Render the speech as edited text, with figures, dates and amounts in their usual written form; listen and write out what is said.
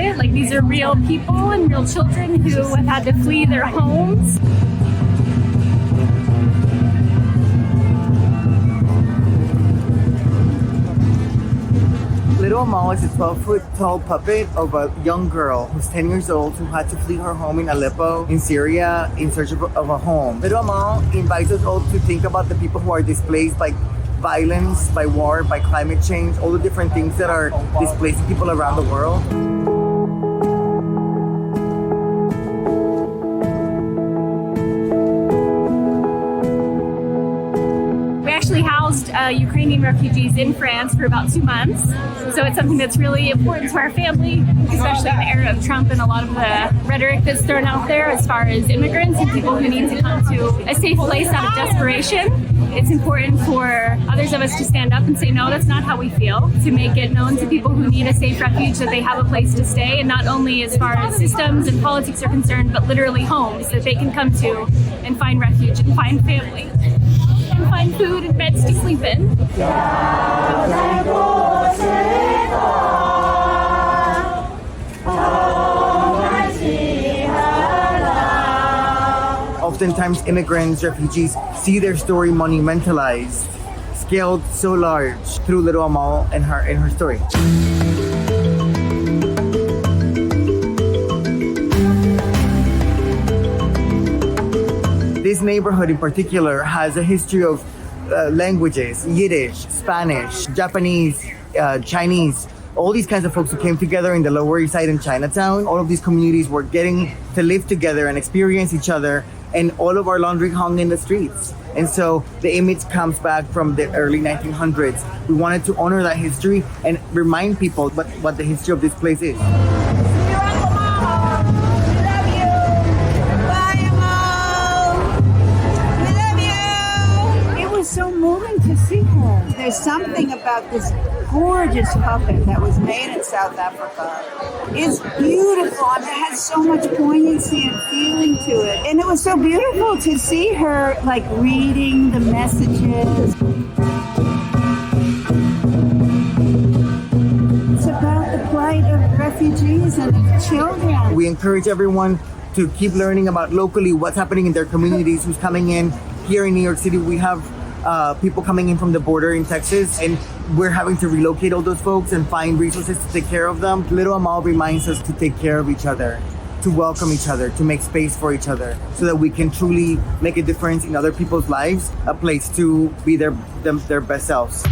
it. Like, these are real people and real children who have had to flee their homes. Little Amal is a 12-foot-tall puppet of a young girl who's 10 years old who had to flee her home in Aleppo, in Syria, in search of a home. Little Amal invites us all to think about the people who are displaced by violence, by war, by climate change, all the different things that are displacing people around the world. Actually housed Ukrainian refugees in France for about 2 months. So it's something that's really important to our family, especially in the era of Trump and a lot of the rhetoric that's thrown out there as far as immigrants and people who need to come to a safe place out of desperation. It's important for others of us to stand up and say, no, that's not how we feel, to make it known to people who need a safe refuge that they have a place to stay, and not only as far as systems and politics are concerned, but literally homes that they can come to and find refuge and find family. And find food and beds to sleep in. Oftentimes, immigrants, refugees see their story monumentalized, scaled so large through Little Amal and her story. This neighborhood in particular has a history of languages: Yiddish, Spanish, Japanese, Chinese, all these kinds of folks who came together in the Lower East Side in Chinatown. All of these communities were getting to live together and experience each other, and all of our laundry hung in the streets. And so the image comes back from the early 1900s. We wanted to honor that history and remind people what the history of this place is. So moving to see her. There's something about this gorgeous puppet that was made in South Africa. It's beautiful and it has so much poignancy and feeling to it. And it was so beautiful to see her like reading the messages. It's about the plight of refugees and of children. We encourage everyone to keep learning about locally what's happening in their communities, who's coming in. Here in New York City, we have people coming in from the border in Texas, and we're having to relocate all those folks and find resources to take care of them. Little Amal reminds us to take care of each other, to welcome each other, to make space for each other, so that we can truly make a difference in other people's lives, a place to be their best selves.